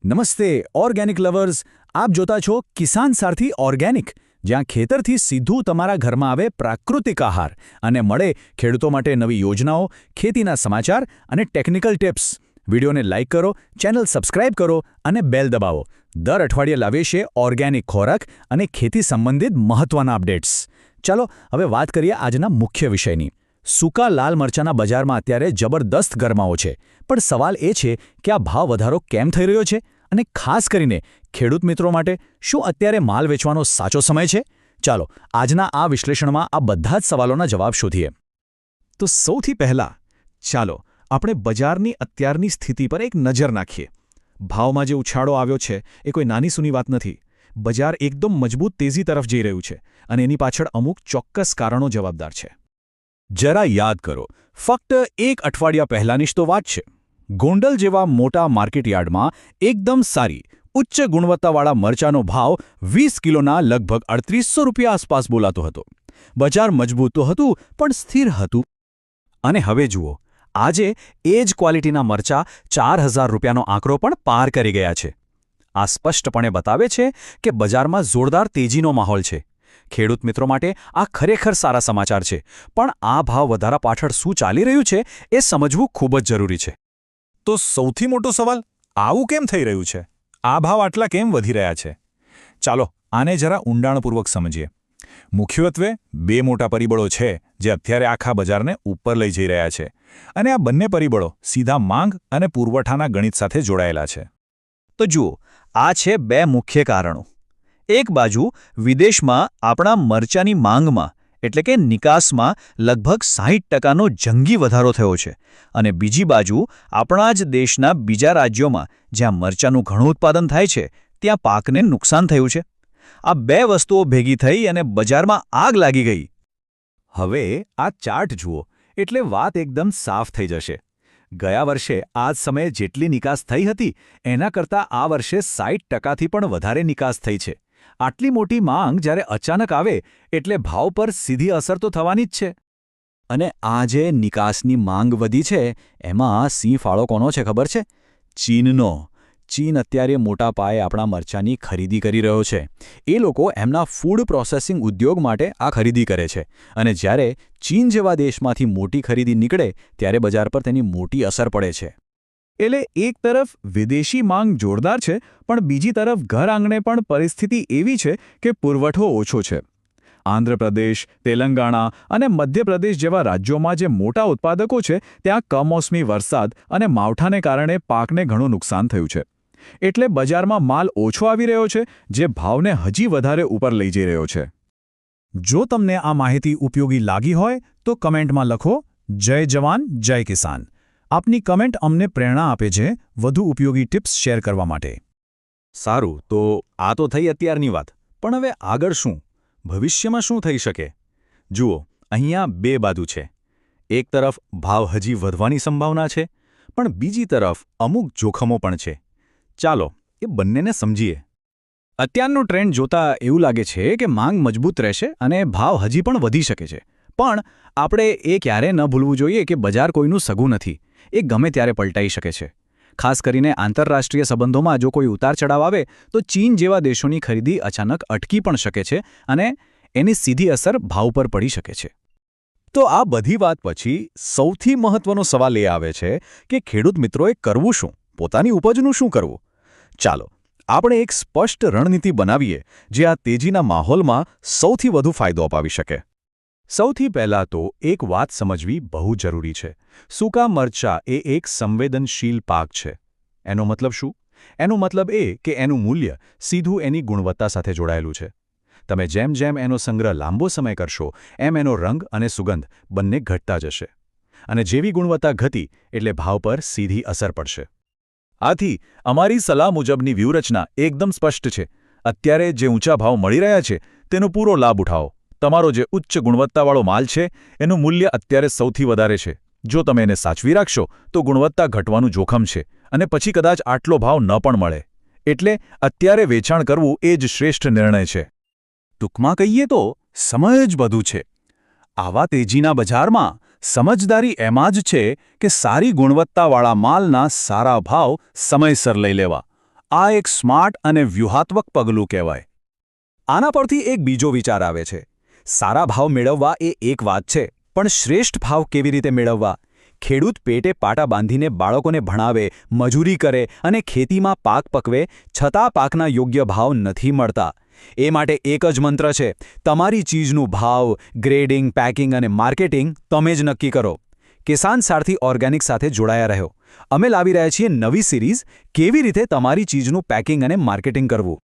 નમસ્તે organic lovers, આપ જોતા છો કિસાન સારથી ઓર્ગેનિક, જ્યાં ખેતરથી સીધું તમારા ઘરમાં આવે પ્રાકૃતિક આહાર અને મળે ખેડૂતો માટે નવી યોજનાઓ, ખેતીના સમાચાર અને ટેકનિકલ ટિપ્સ. વિડીયોને લાઇક કરો, ચેનલ સબસ્ક્રાઇબ કરો અને બેલ દબાવો. દર અઠવાડિયે લાવીએ છીએ ઓર્ગેનિક ખોરાક અને ખેતી સંબંધિત મહત્વના અપડેટ્સ. ચાલો હવે વાત કરીએ આજના મુખ્ય વિષયની. સૂકા લાલ મરચાંના બજારમાં અત્યારે જબરદસ્ત ગરમાવો છે, પણ સવાલ એ છે કે આ ભાવ વધારો કેમ થઈ રહ્યો છે અને ખાસ કરીને ખેડૂત મિત્રો માટે શું અત્યારે માલ વેચવાનો સાચો સમય છે? ચાલો આજના આ વિશ્લેષણમાં આ બધા જ સવાલોના જવાબ શોધીએ. તો સૌથી પહેલાં ચાલો આપણે બજારની અત્યારની સ્થિતિ પર એક નજર નાખીએ. ભાવમાં જે ઉછાળો આવ્યો છે એ કોઈ નાની સૂની વાત નથી. બજાર એકદમ મજબૂત તેજી તરફ જઈ રહ્યું છે અને એની પાછળ અમુક ચોક્કસ કારણો જવાબદાર છે. જરા યાદ કરો, ફક્ત એક અઠવાડિયા પહેલાંની જ તો વાત છે. ગોંડલ જેવા મોટા માર્કેટયાર્ડમાં એકદમ સારી, ઉચ્ચ ગુણવત્તાવાળા મરચાનો ભાવ 20 કિલોના લગભગ 3800 રૂપિયા આસપાસ બોલાતો હતો. બજાર મજબૂત તો હતું, પણ સ્થિર હતું. અને હવે જુઓ, આજે એ જ ક્વોલિટીના મરચાં 4000 રૂપિયાનો આંકડો પણ પાર કરી ગયા છે. આ સ્પષ્ટપણે બતાવે છે કે બજારમાં જોરદાર તેજીનો માહોલ છે. ખેડૂત મિત્રો માટે આ ખરેખર સારા સમાચાર છે, પણ આ ભાવ વધારા પાછળ શું ચાલી રહ્યું છે એ સમજવું ખૂબ જ જરૂરી છે. તો સૌથી મોટો સવાલ, આવું કેમ થઈ રહ્યું છે? આ ભાવ આટલા કેમ વધી રહ્યા છે? ચાલો આને જરા ઊંડાણપૂર્વક સમજીએ. મુખ્યત્વે બે મોટા પરિબળો છે જે અત્યારે આખા બજારને ઉપર લઈ જઈ રહ્યા છે, અને આ બંને પરિબળો સીધા માંગ અને પુરવઠાના ગણિત સાથે જોડાયેલા છે. તો જુઓ, આ છે બે મુખ્ય કારણો. એક બાજુ વિદેશમાં આપણા મરચાની માંગમાં એટલે કે નિકાસમાં લગભગ 60%નો જંગી વધારો થયો છે, અને બીજી બાજુ આપણા જ દેશના બીજા રાજ્યોમાં જ્યાં મરચાનું ઘણું ઉત્પાદન થાય છે ત્યાં પાકને નુકસાન થયું છે. આ બે વસ્તુઓ ભેગી થઈ અને બજારમાં આગ લાગી ગઈ. હવે આ ચાર્ટ જુઓ એટલે વાત એકદમ સાફ થઈ જશે. ગયા વર્ષે આ જ સમયે જેટલી નિકાસ થઈ હતી એના કરતાં આ વર્ષે 60%થી પણ વધારે નિકાસ થઈ છે. આટલી મોટી માંગ જ્યારે અચાનક આવે એટલે ભાવ પર સીધી અસર તો થવાની જ છે. અને આ જે નિકાસની માંગ વધી છે એમાં સિંહ ફાળો કોનો છે ખબર છે? ચીનનો. ચીન અત્યારે મોટા પાયે આપણા મરચાંની ખરીદી કરી રહ્યો છે. એ લોકો એમના ફૂડ પ્રોસેસિંગ ઉદ્યોગ માટે આ ખરીદી કરે છે, અને જ્યારે ચીન જેવા દેશમાંથી મોટી ખરીદી નીકળે ત્યારે બજાર પર તેની મોટી અસર પડે છે. એટલે એક તરફ વિદેશી માંગ જોરદાર છે, પણ બીજી તરફ ઘર આંગણે પણ પરિસ્થિતિ એવી છે કે પુરવઠો ઓછો છે. આંધ્રપ્રદેશ, તેલંગાણા અને મધ્યપ્રદેશ જેવા રાજ્યોમાં જે મોટા ઉત્પાદકો છે ત્યાં કમોસમી વરસાદ અને માવઠાને કારણે પાકને ઘણું નુકસાન થયું છે. એટલે બજારમાં માલ ઓછો આવી રહ્યો છે, જે ભાવને હજી વધારે ઉપર લઈ જઈ રહ્યો છે. જો તમને આ માહિતી ઉપયોગી લાગી હોય તો કમેન્ટમાં લખો, જય જવાન જય કિસાન. આપની કમેન્ટ અમને પ્રેરણા આપે છે વધુ ઉપયોગી ટિપ્સ શેર કરવા માટે. સારું, તો આ તો થઈ અત્યારની વાત, પણ હવે આગળ શું? ભવિષ્યમાં શું થઈ શકે? જુઓ, અહીંયા બે બાજુ છે. એક તરફ ભાવ હજી વધવાની સંભાવના છે, પણ બીજી તરફ અમુક જોખમો પણ છે. ચાલો એ બંનેને સમજીએ. અત્યારનો ટ્રેન્ડ જોતા એવું લાગે છે કે માંગ મજબૂત રહેશે અને ભાવ હજી પણ વધી શકે છે. પણ આપણે એ ક્યારે ન ભૂલવું જોઈએ કે બજાર કોઈનું સગું નથી. એ ગમે ત્યારે પલટાઈ શકે છે. ખાસ કરીને આંતરરાષ્ટ્રીય સંબંધોમાં જો કોઈ ઉતાર ચઢાવ આવે તો ચીન જેવા દેશોની ખરીદી અચાનક અટકી પણ શકે છે, અને એની સીધી અસર ભાવ પર પડી શકે છે. તો આ બધી વાત પછી સૌથી મહત્વનો સવાલ એ આવે છે કે ખેડૂત મિત્રોએ કરવું શું? પોતાની ઉપજનું શું કરવું? ચાલો આપણે એક સ્પષ્ટ રણનીતિ બનાવીએ જે આ તેજીના માહોલમાં સૌથી વધુ ફાયદો અપાવી શકે. સૌથી પહેલાં તો એક વાત સમજવી બહુ જરૂરી છે. સૂકા મરચાં એ એક સંવેદનશીલ પાક છે. એનો મતલબ શું? એનો મતલબ એ કે એનું મૂલ્ય સીધું એની ગુણવત્તા સાથે જોડાયેલું છે. તમે જેમ જેમ એનો સંગ્રહ લાંબો સમય કરશો એમ એનો રંગ અને સુગંધ બંને ઘટતા જશે, અને જેવી ગુણવત્તા ઘટી એટલે ભાવ પર સીધી અસર પડશે. આથી અમારી સલાહ મુજબની વ્યૂહરચના એકદમ સ્પષ્ટ છે. અત્યારે જે ઊંચા ભાવ મળી રહ્યા છે તેનો પૂરો લાભ ઉઠાવો. તમારો જે ઉચ્ચ ગુણવત્તાવાળો માલ છે એનું મૂલ્ય અત્યારે સૌથી વધારે છે. જો તમે એને સાચવી રાખશો તો ગુણવત્તા ઘટવાનું જોખમ છે, અને પછી કદાચ આટલો ભાવ ન પણ મળે. એટલે અત્યારે વેચાણ કરવું એ જ શ્રેષ્ઠ નિર્ણય છે. ટૂંકમાં કહીએ તો સમય જ બધું છે. આવા તેજીના બજારમાં સમજદારી એમાં જ છે કે સારી ગુણવત્તાવાળા માલના સારા ભાવ સમયસર લઈ લેવા. આ એક સ્માર્ટ અને વ્યૂહાત્મક પગલું કહેવાય. આના પરથી એક બીજો વિચાર આવે છે. સારા ભાવ મેળવવા એ એક વાત છે, પણ શ્રેષ્ઠ ભાવ કેવી રીતે મેળવવા? ખેડૂત પેટે પાટા બાંધીને બાળકોને ભણાવે, મજૂરી કરે અને ખેતીમાં પાક પકવે, છતાં પાકના યોગ્ય ભાવ નથી મળતા. એ માટે એક જ મંત્ર છે: તમારી ચીજનું ભાવ, ગ્રેડિંગ, પેકિંગ અને માર્કેટિંગ તમે જ નક્કી કરો. કિસાન સારથી ઓર્ગેનિક સાથે જોડાયા રહ્યો. અમે લાવી રહ્યા છીએ નવી સિરીઝ, કેવી રીતે તમારી ચીજનું પેકિંગ અને માર્કેટિંગ કરવું.